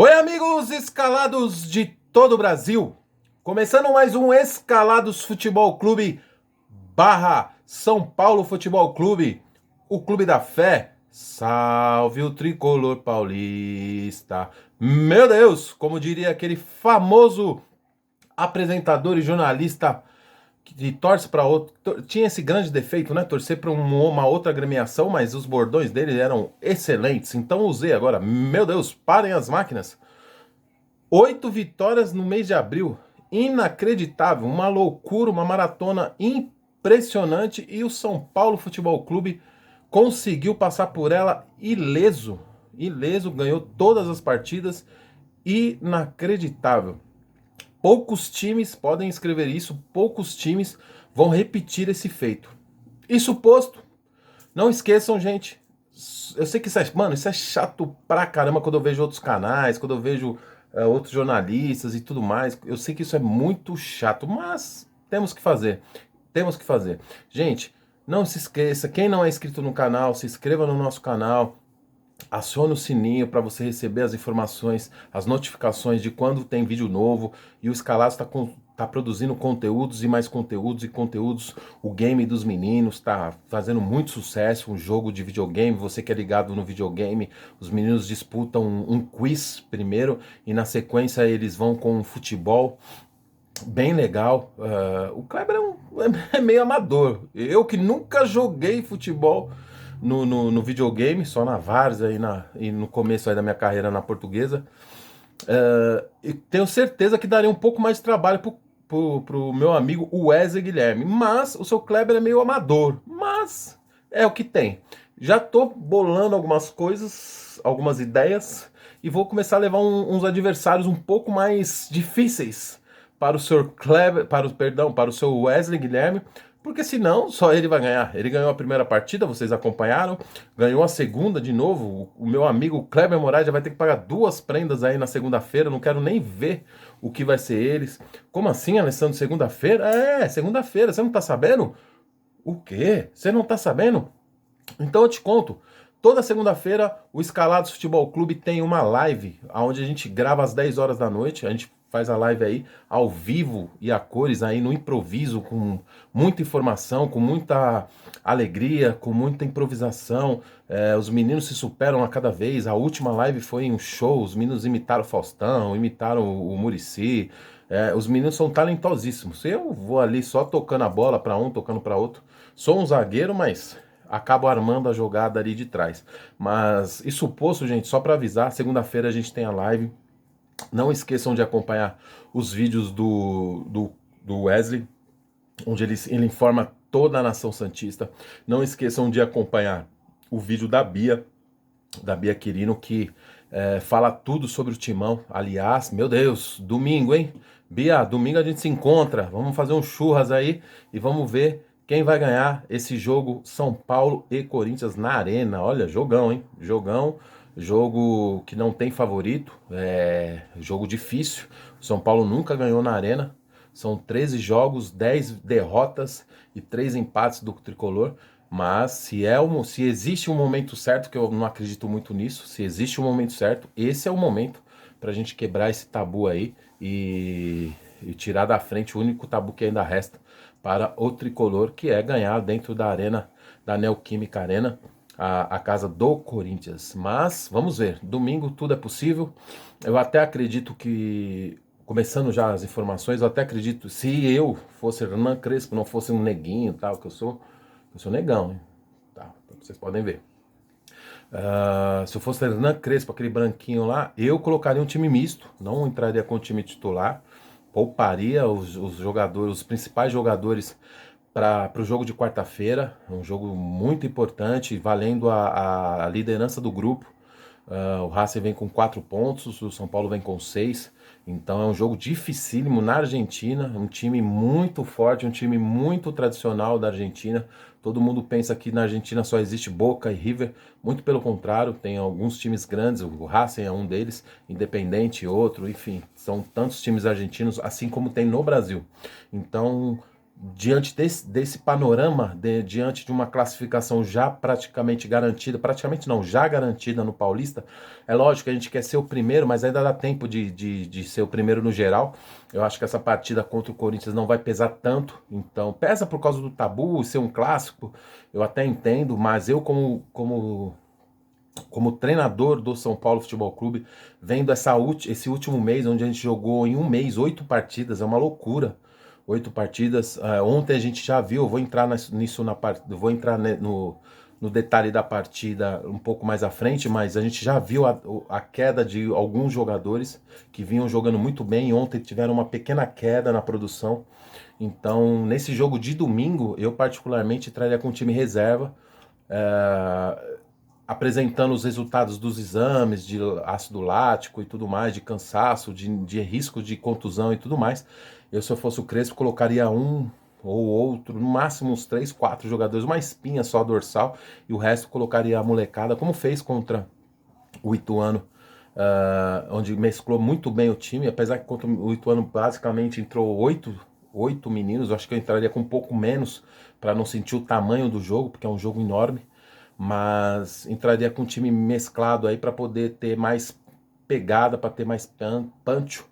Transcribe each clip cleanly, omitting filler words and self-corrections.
Oi, amigos escalados de todo o Brasil. Começando mais um Escalados Futebol Clube barra São Paulo Futebol Clube, o Clube da Fé. Salve o tricolor paulista. Meu Deus, como diria aquele famoso apresentador e jornalista que torce para outro. Tinha esse grande defeito, né? Torcer para uma outra agremiação, mas os bordões dele eram excelentes. Então usei agora. Meu Deus, parem as máquinas. 8 vitórias no mês de abril. Inacreditável, uma loucura, uma maratona impressionante. E o São Paulo Futebol Clube conseguiu passar por ela ileso. Ileso, ganhou todas as partidas. Inacreditável. Poucos times podem escrever isso, poucos times vão repetir esse feito. Isso posto, não esqueçam, gente. Eu sei que isso é, mano, isso é chato pra caramba quando eu vejo outros canais, quando eu vejo outros jornalistas e tudo mais. Eu sei que isso é muito chato, mas temos que fazer. Temos que fazer. Gente, não se esqueça, quem não é inscrito no canal, se inscreva no nosso canal. Acione o sininho para você receber as informações, as notificações de quando tem vídeo novo. E o Escalados tá produzindo conteúdos e mais conteúdos e conteúdos. O game dos meninos está fazendo muito sucesso, um jogo de videogame. Você que é ligado no videogame, os meninos disputam um quiz primeiro e na sequência eles vão com um futebol bem legal. O Kleber é meio amador. Eu que nunca joguei futebol no videogame, só na Várzea e no começo aí da minha carreira na Portuguesa. E tenho certeza que daria um pouco mais de trabalho pro meu amigo Wesley Guilherme. Mas o seu Kleber é meio amador. Mas é o que tem. Já tô bolando algumas coisas, algumas ideias, e vou começar a levar uns adversários um pouco mais difíceis para o Sr. Kleber, para o seu Wesley Guilherme, porque senão só ele vai ganhar. Ele ganhou a primeira partida, vocês acompanharam, ganhou a segunda de novo. O meu amigo Kleber Moraes já vai ter que pagar 2 prendas aí na segunda-feira, não quero nem ver o que vai ser eles. Como assim, Alessandro, segunda-feira? É, segunda-feira, você não tá sabendo? O quê? Você não tá sabendo? Então eu te conto. Toda segunda-feira o Escalados Futebol Clube tem uma live, onde a gente grava às 10 horas da noite. A gente faz a live aí ao vivo e a cores aí no improviso, com muita informação, com muita alegria, com muita improvisação. Os meninos se superam a cada vez. A última live foi um show, os meninos imitaram o Faustão, imitaram o Muricy. Os meninos são talentosíssimos. Eu vou ali só tocando a bola para um, tocando para outro. Sou um zagueiro, mas acabo armando a jogada ali de trás. Mas isso posto, gente, só para avisar, segunda-feira a gente tem a live. Não esqueçam de acompanhar os vídeos do Wesley, onde ele informa toda a nação santista. Não esqueçam de acompanhar o vídeo da Bia Quirino, que fala tudo sobre o Timão. Aliás, meu Deus, domingo, hein? Bia, domingo a gente se encontra. Vamos fazer um churras aí e vamos ver quem vai ganhar esse jogo São Paulo e Corinthians na Arena. Olha, jogão, hein? Jogão. Jogo que não tem favorito, jogo difícil. O São Paulo nunca ganhou na Arena. São 13 jogos, 10 derrotas e 3 empates do tricolor. Mas se existe um momento certo, que eu não acredito muito nisso, se existe um momento certo, esse é o momento para a gente quebrar esse tabu aí e tirar da frente o único tabu que ainda resta para o tricolor, que é ganhar dentro da arena, da Neoquímica Arena, a casa do Corinthians. Mas vamos ver, domingo tudo é possível. Eu até acredito que, começando já as informações, eu até acredito, se eu fosse Hernan Crespo, não fosse um neguinho tal, que eu sou negão, hein? Tá, vocês podem ver. Se eu fosse Hernan Crespo, aquele branquinho lá, eu colocaria um time misto, não entraria com o time titular, pouparia os jogadores, os principais jogadores para o jogo de quarta-feira, um jogo muito importante, valendo a liderança do grupo. O Racing vem com 4 pontos, o São Paulo vem com 6. Então é um jogo dificílimo na Argentina, um time muito forte, um time muito tradicional da Argentina. Todo mundo pensa que na Argentina só existe Boca e River, muito pelo contrário, tem alguns times grandes, o Racing é um deles, Independente outro, enfim, são tantos times argentinos, assim como tem no Brasil. Então diante desse panorama, diante de uma classificação já praticamente garantida, praticamente não, já garantida no Paulista, é lógico que a gente quer ser o primeiro, mas ainda dá tempo de ser o primeiro no geral. Eu acho que essa partida contra o Corinthians não vai pesar tanto, então pesa por causa do tabu, ser um clássico, eu até entendo, mas eu como treinador do São Paulo Futebol Clube, vendo esse último mês, onde a gente jogou em um mês 8 partidas, é uma loucura. 8 partidas. Ontem a gente já viu, eu vou entrar nisso vou entrar no detalhe da partida um pouco mais à frente, mas a gente já viu a queda de alguns jogadores que vinham jogando muito bem. Ontem tiveram uma pequena queda na produção. Então, nesse jogo de domingo, eu particularmente traria com o time reserva. É, apresentando os resultados dos exames de ácido lático e tudo mais, de cansaço, de risco de contusão e tudo mais. Eu, se eu fosse o Crespo, colocaria um ou outro, no máximo uns 3, 4 jogadores, uma espinha só dorsal, e o resto colocaria a molecada, como fez contra o Ituano, onde mesclou muito bem o time, apesar que contra o Ituano basicamente entrou oito meninos. Eu acho que eu entraria com um pouco menos para não sentir o tamanho do jogo, porque é um jogo enorme, mas entraria com um time mesclado aí para poder ter mais pegada, para ter mais punch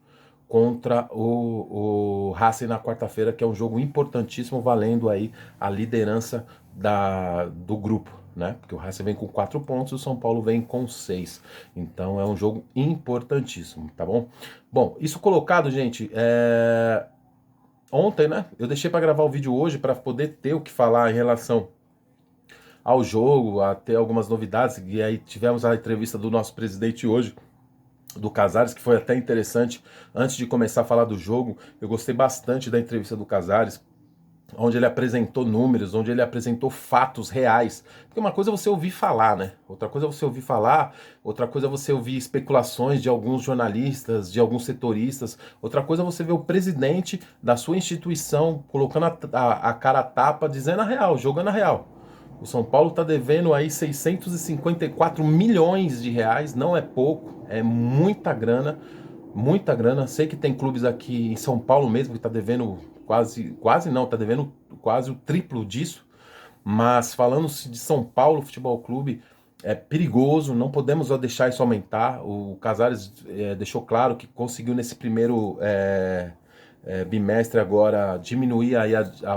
contra o Racing na quarta-feira, que é um jogo importantíssimo, valendo aí a liderança do grupo, né? Porque o Racing vem com 4 pontos e o São Paulo vem com 6. Então é um jogo importantíssimo, tá bom? Bom, isso colocado, gente, ontem, né? Eu deixei para gravar o vídeo hoje para poder ter o que falar em relação ao jogo, a ter algumas novidades. E aí tivemos a entrevista do nosso presidente hoje, do Casares, que foi até interessante. Antes de começar a falar do jogo, eu gostei bastante da entrevista do Casares, onde ele apresentou números, onde ele apresentou fatos reais. Porque uma coisa é você ouvir falar, né? Outra coisa é você ouvir falar, outra coisa é você ouvir especulações de alguns jornalistas, de alguns setoristas, outra coisa é você ver o presidente da sua instituição colocando a cara a tapa, dizendo a real, jogando a real. O São Paulo está devendo aí 654 milhões de reais, não é pouco, é muita grana, muita grana. Sei que tem clubes aqui em São Paulo mesmo que está devendo quase não, está devendo quase o triplo disso. Mas falando-se de São Paulo Futebol Clube, é perigoso, não podemos deixar isso aumentar. O Casares deixou claro que conseguiu nesse primeiro bimestre agora diminuir aí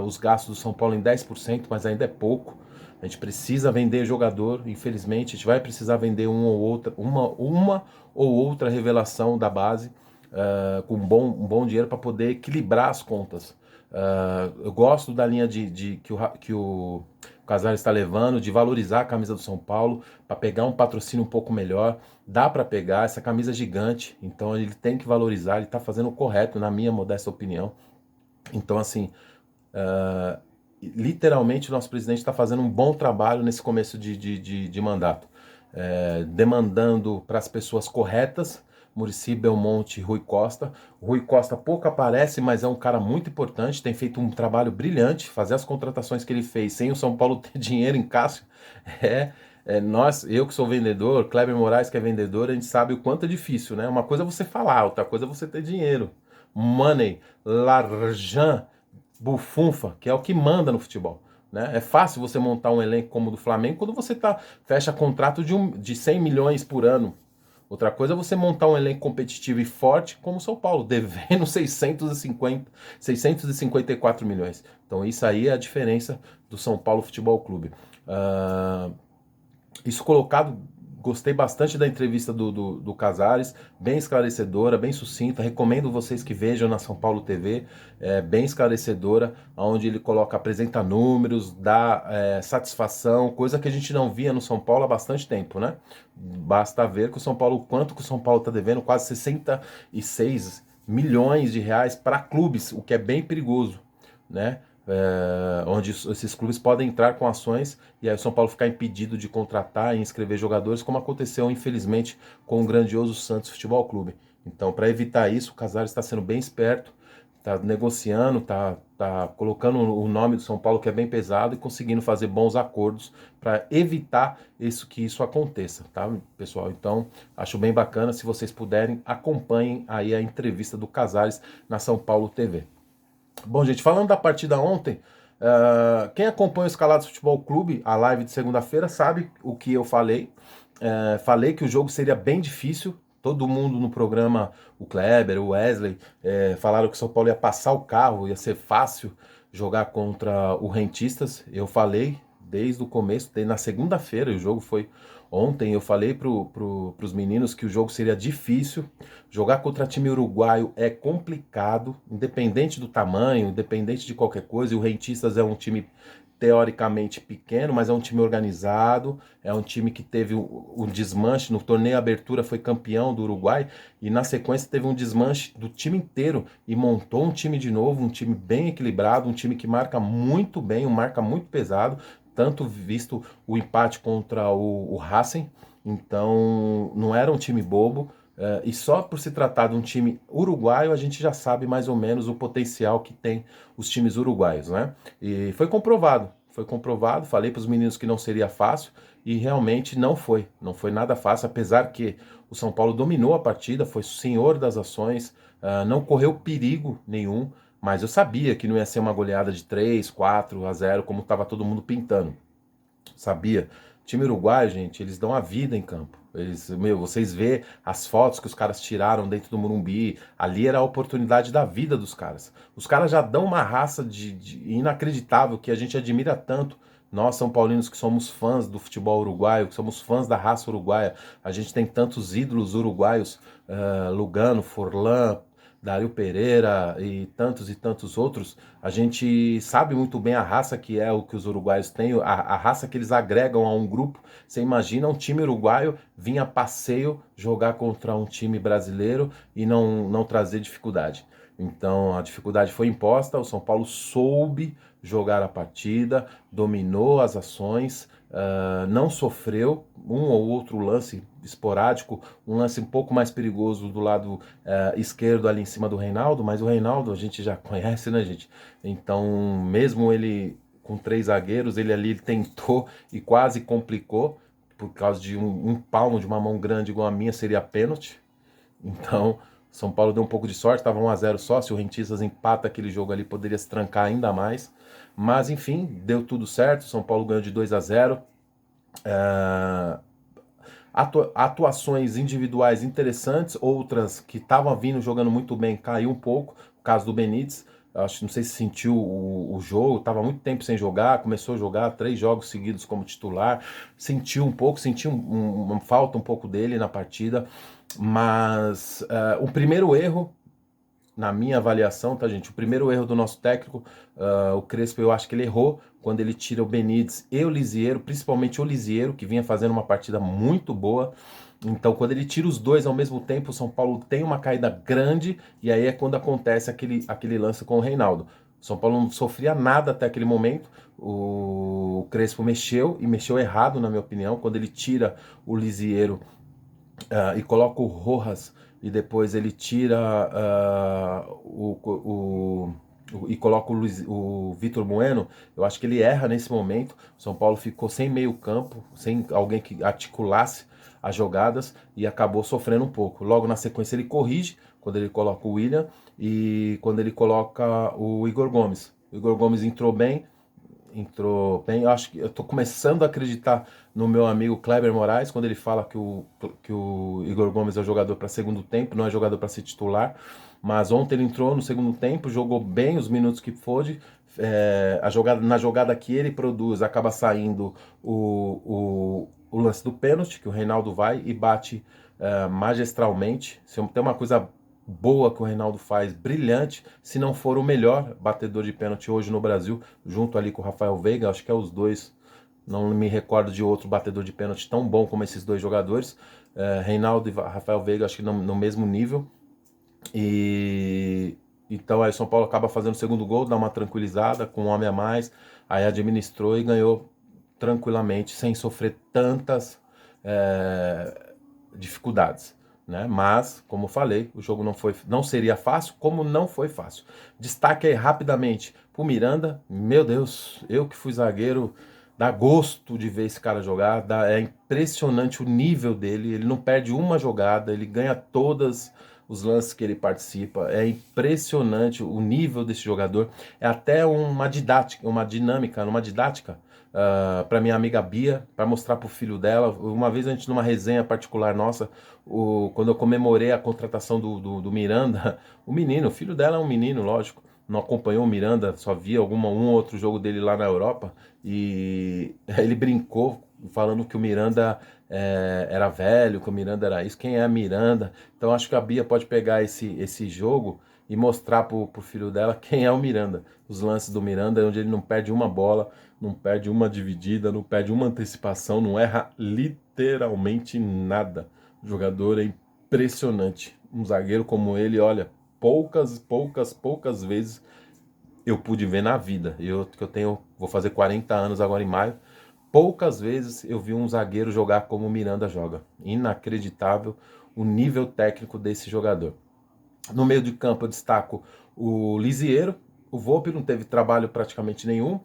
os gastos do São Paulo em 10%, mas ainda é pouco. A gente precisa vender jogador, infelizmente, a gente vai precisar vender uma ou outra revelação da base com um bom dinheiro para poder equilibrar as contas. Eu gosto da linha que o Casares está levando, de valorizar a camisa do São Paulo, para pegar um patrocínio um pouco melhor. Dá para pegar essa camisa gigante, então ele tem que valorizar, ele está fazendo o correto, na minha modesta opinião. Então, assim, literalmente o nosso presidente está fazendo um bom trabalho nesse começo de mandato, demandando para as pessoas corretas, Muricy Belmonte, Rui Costa. O Rui Costa pouco aparece, mas é um cara muito importante, tem feito um trabalho brilhante. Fazer as contratações que ele fez sem o São Paulo ter dinheiro em caixa, eu que sou vendedor, Kleber Moraes que é vendedor, a gente sabe o quanto é difícil, né? Uma coisa é você falar, outra coisa é você ter dinheiro. Money, l'argent, bufunfa, que é o que manda no futebol. Né? É fácil você montar um elenco como o do Flamengo quando você fecha contrato de 100 milhões por ano. Outra coisa é você montar um elenco competitivo e forte como o São Paulo, devendo 654 milhões. Então isso aí é a diferença do São Paulo Futebol Clube. Isso colocado, gostei bastante da entrevista do Casares, bem esclarecedora, bem sucinta. Recomendo vocês que vejam na São Paulo TV, bem esclarecedora, onde ele apresenta números, dá satisfação, coisa que a gente não via no São Paulo há bastante tempo, né? Basta ver que o São Paulo, quanto que o São Paulo está devendo, quase 66 milhões de reais para clubes, o que é bem perigoso, né? Onde esses clubes podem entrar com ações e aí o São Paulo ficar impedido de contratar e inscrever jogadores, como aconteceu infelizmente com o grandioso Santos Futebol Clube. Então, para evitar isso, o Casares está sendo bem esperto, está negociando, está colocando o nome do São Paulo, que é bem pesado, e conseguindo fazer bons acordos para evitar que isso aconteça, tá, pessoal? Então, acho bem bacana. Se vocês puderem, acompanhem aí a entrevista do Casares na São Paulo TV. Bom, gente, falando da partida ontem, quem acompanha o Escalados Futebol Clube, a live de segunda-feira, sabe o que eu falei. Falei que o jogo seria bem difícil. Todo mundo no programa, o Kleber, o Wesley, falaram que o São Paulo ia passar o carro, ia ser fácil jogar contra o Rentistas. Eu falei desde o começo, na segunda-feira, o jogo foi ontem, eu falei pros meninos que o jogo seria difícil. Jogar contra time uruguaio é complicado, independente do tamanho, independente de qualquer coisa. E o Rentistas é um time teoricamente pequeno, mas é um time organizado, é um time que teve um desmanche no torneio Abertura, foi campeão do Uruguai, e na sequência teve um desmanche do time inteiro e montou um time de novo, um time bem equilibrado, um time que marca muito bem, marca muito pesado, tanto visto o empate contra o Racing, então não era um time bobo. E só por se tratar de um time uruguaio, a gente já sabe mais ou menos o potencial que tem os times uruguaios, né? E foi comprovado. Falei para os meninos que não seria fácil e realmente não foi nada fácil, apesar que o São Paulo dominou a partida, foi senhor das ações, não correu perigo nenhum, mas eu sabia que não ia ser uma goleada de 3, 4 a 0, como estava todo mundo pintando. Sabia? Time uruguaio, gente, eles dão a vida em campo. Vocês vê as fotos que os caras tiraram dentro do Morumbi, ali era a oportunidade da vida dos caras. Os caras já dão uma raça de inacreditável que a gente admira tanto. Nós, São Paulinos, que somos fãs do futebol uruguaio, que somos fãs da raça uruguaia, a gente tem tantos ídolos uruguaios, Lugano, Forlan, Dario Pereira e tantos outros, a gente sabe muito bem a raça que é o que os uruguaios têm, a raça que eles agregam a um grupo. Você imagina um time uruguaio vir a passeio jogar contra um time brasileiro e não trazer dificuldade. Então a dificuldade foi imposta, o São Paulo soube jogar a partida, dominou as ações, não sofreu um ou outro lance esporádico, um lance um pouco mais perigoso do lado esquerdo ali em cima do Reinaldo, mas o Reinaldo a gente já conhece, né, gente? Então, mesmo ele com 3 zagueiros, ele tentou e quase complicou, por causa de um palmo de uma mão grande igual a minha seria pênalti. Então, São Paulo deu um pouco de sorte, estava 1 a 0 só, se o Rentistas empata aquele jogo ali, poderia se trancar ainda mais. Mas, enfim, deu tudo certo, São Paulo ganhou de 2 a 0. Atuações individuais interessantes, outras que estavam vindo jogando muito bem, caiu um pouco. O caso do Benítez, acho, não sei se sentiu o jogo, estava muito tempo sem jogar, começou a jogar 3 jogos seguidos como titular, sentiu um pouco, sentiu uma falta um pouco dele na partida, mas o primeiro erro na minha avaliação, tá, gente? O primeiro erro do nosso técnico, o Crespo, eu acho que ele errou quando ele tira o Benítez e o Lisieiro, principalmente o Lisieiro, que vinha fazendo uma partida muito boa. Então, quando ele tira os dois ao mesmo tempo, o São Paulo tem uma caída grande, e aí é quando acontece aquele lance com o Reinaldo. O São Paulo não sofria nada até aquele momento. O Crespo mexeu, e mexeu errado, na minha opinião, quando ele tira o Lisieiro e coloca o Rojas e depois ele tira e coloca o Vitor Bueno. Eu acho que ele erra nesse momento. O São Paulo ficou sem meio campo, sem alguém que articulasse as jogadas e acabou sofrendo um pouco. Logo na sequência ele corrige, quando ele coloca o William e quando ele coloca o Igor Gomes. O Igor Gomes entrou bem. Eu acho que eu tô começando a acreditar no meu amigo Kleber Moraes, quando ele fala que o Igor Gomes é jogador para segundo tempo, não é jogador para ser titular. Mas ontem ele entrou no segundo tempo, jogou bem os minutos que pôde. Na jogada que ele produz, acaba saindo o lance do pênalti, que o Reinaldo vai e bate magistralmente. Se tem uma coisa boa que o Reinaldo faz, brilhante, se não for o melhor batedor de pênalti hoje no Brasil, junto ali com o Rafael Veiga, acho que é os dois, não me recordo de outro batedor de pênalti tão bom como esses dois jogadores, Reinaldo e Rafael Veiga, acho que no mesmo nível, e então aí o São Paulo acaba fazendo o segundo gol, dá uma tranquilizada, com um homem a mais, aí administrou e ganhou tranquilamente, sem sofrer tantas dificuldades, né? Mas, como eu falei, o jogo não seria fácil, como não foi fácil. Destaque aí rapidamente pro Miranda. Meu Deus, eu que fui zagueiro dá gosto de ver esse cara jogar, é impressionante o nível dele, ele não perde uma jogada, ele ganha todas os lances que ele participa, é impressionante o nível desse jogador, é até uma didática, uma dinâmica, uma didática para minha amiga Bia, para mostrar para o filho dela. Uma vez a gente, numa resenha particular nossa, quando eu comemorei a contratação do Miranda, o menino, o filho dela é um menino, lógico, não acompanhou o Miranda, só via um ou outro jogo dele lá na Europa, e ele brincou falando que o Miranda era velho, que o Miranda era isso. Quem é a Miranda? Então acho que a Bia pode pegar esse jogo e mostrar pro filho dela quem é o Miranda. Os lances do Miranda, onde ele não perde uma bola, não perde uma dividida, não perde uma antecipação, não erra literalmente nada. O jogador é impressionante. Um zagueiro como ele, olha, poucas vezes eu pude ver na vida. Vou fazer 40 anos agora em maio. Poucas vezes eu vi um zagueiro jogar como o Miranda joga. Inacreditável o nível técnico desse jogador. No meio de campo eu destaco o Lisiero. O Volpi não teve trabalho praticamente nenhum.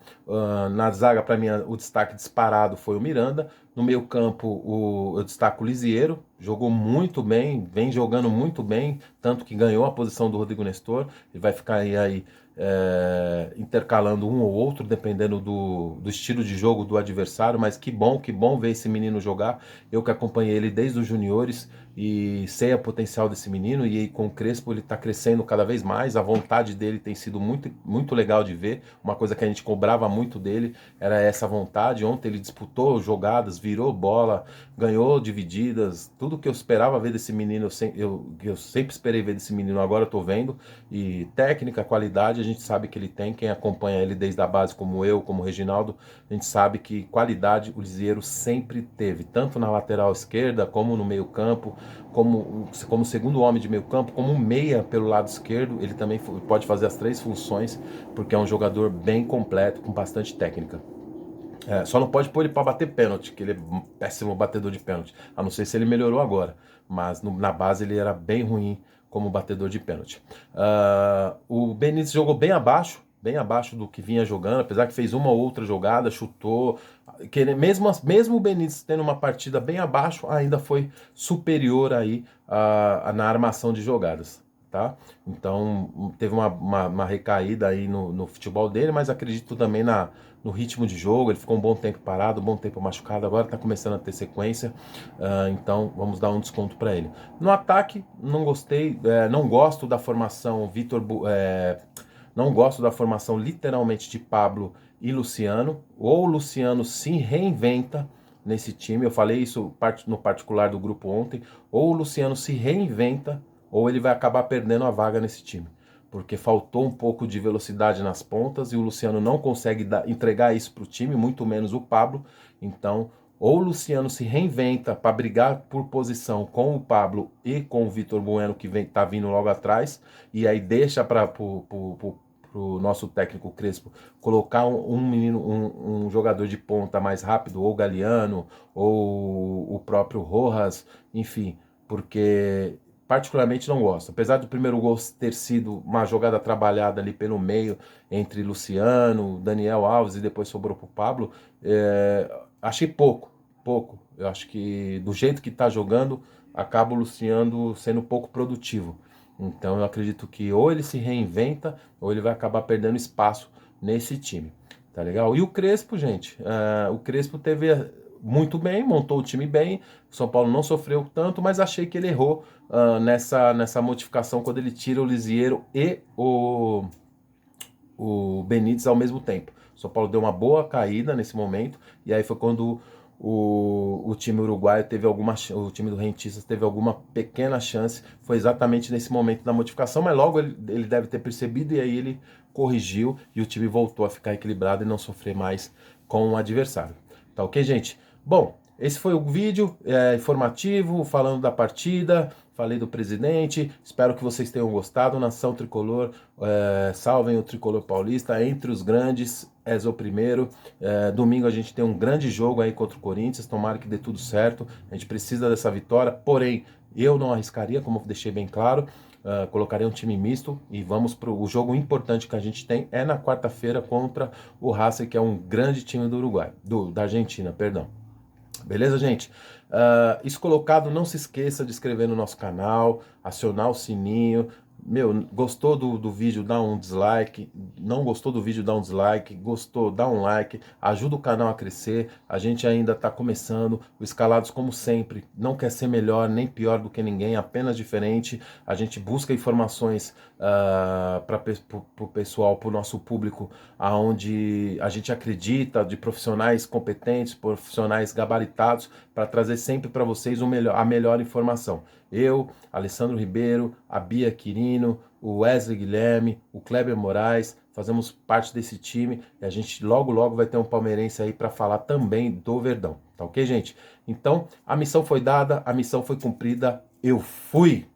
Na zaga, para mim, o destaque disparado foi o Miranda. No meio campo, eu destaco o Lisiero. Jogou muito bem, vem jogando muito bem, tanto que ganhou a posição do Rodrigo Nestor. Ele vai ficar aí intercalando um ou outro, dependendo do estilo de jogo do adversário, mas que bom ver esse menino jogar. Eu que acompanhei ele desde os juniores e sei o potencial desse menino, e com o Crespo ele está crescendo cada vez mais, a vontade dele tem sido muito legal de ver. Uma coisa que a gente cobrava muito dele era essa vontade. Ontem ele disputou jogadas, virou bola, ganhou divididas, tudo que eu esperava ver desse menino, eu sempre esperei ver desse menino, agora eu tô vendo. E técnica, qualidade, a gente sabe que ele tem. Quem acompanha ele desde a base, como eu, como o Reginaldo, a gente sabe que qualidade o Lisieiro sempre teve, tanto na lateral esquerda, como no meio campo, como segundo homem de meio campo, como meia pelo lado esquerdo. Ele também pode fazer as três funções, porque é um jogador bem completo, com bastante técnica. Só não pode pôr ele para bater pênalti, que ele é um péssimo batedor de pênalti. A não ser se ele melhorou agora. Mas na base ele era bem ruim como batedor de pênalti. O Benítez jogou bem abaixo do que vinha jogando, apesar que fez uma ou outra jogada, chutou. Mesmo o Benítez tendo uma partida bem abaixo, ainda foi superior aí na armação de jogadas. Tá? Então teve uma recaída aí no futebol dele, mas acredito também no ritmo de jogo. Ele ficou um bom tempo parado, um bom tempo machucado, agora está começando a ter sequência, então vamos dar um desconto para ele. No ataque, não gostei, não gosto da formação não gosto da formação literalmente de Pablo e Luciano. Ou o Luciano se reinventa nesse time, eu falei isso no particular do grupo ontem, ou o Luciano se reinventa, ou ele vai acabar perdendo a vaga nesse time, porque faltou um pouco de velocidade nas pontas e o Luciano não consegue entregar isso para o time, muito menos o Pablo. Então, ou o Luciano se reinventa para brigar por posição com o Pablo e com o Vitor Bueno, que tá vindo logo atrás, e aí deixa para o nosso técnico Crespo colocar um jogador de ponta mais rápido, ou Galeano, ou o próprio Rojas, enfim, porque particularmente não gosto. Apesar do primeiro gol ter sido uma jogada trabalhada ali pelo meio entre Luciano, Daniel Alves, e depois sobrou para o Pablo, achei pouco. Eu acho que do jeito que está jogando, acaba o Luciano sendo pouco produtivo. Então eu acredito que ou ele se reinventa, ou ele vai acabar perdendo espaço nesse time. Tá legal? E o Crespo, gente, o Crespo teve muito bem, montou o time bem. O São Paulo não sofreu tanto, mas achei que ele errou nessa modificação quando ele tira o Lisiero e o Benítez ao mesmo tempo. O São Paulo deu uma boa caída nesse momento, e aí foi quando o time uruguaio o time do Rentistas teve alguma pequena chance. Foi exatamente nesse momento da modificação, mas logo ele deve ter percebido, e aí ele corrigiu e o time voltou a ficar equilibrado e não sofrer mais com o adversário. Tá ok, gente? Bom, esse foi o vídeo informativo, falando da partida, falei do presidente. Espero que vocês tenham gostado. Nação Tricolor, salvem o Tricolor Paulista, entre os grandes, és o primeiro. Domingo a gente tem um grande jogo aí contra o Corinthians, tomara que dê tudo certo. A gente precisa dessa vitória, porém eu não arriscaria, como eu deixei bem claro. colocarei um time misto e vamos para o jogo importante que a gente tem é na quarta-feira contra o Racing, que é um grande time do Uruguai, da Argentina, perdão. Beleza, gente? Isso colocado, não se esqueça de inscrever no nosso canal, acionar o sininho. Meu, gostou do vídeo, dá um dislike. Não gostou do vídeo, dá um dislike. Gostou, dá um like. Ajuda o canal a crescer. A gente ainda está começando. O Escalados, como sempre, não quer ser melhor nem pior do que ninguém, apenas diferente. A gente busca informações para o pessoal, para o nosso público, aonde a gente acredita, de profissionais competentes, profissionais gabaritados, para trazer sempre para vocês a melhor informação. Eu, Alessandro Ribeiro, a Bia Quirino, o Wesley Guilherme, o Kleber Moraes, fazemos parte desse time e a gente logo vai ter um palmeirense aí para falar também do Verdão, tá ok, gente? Então, a missão foi dada, a missão foi cumprida, eu fui!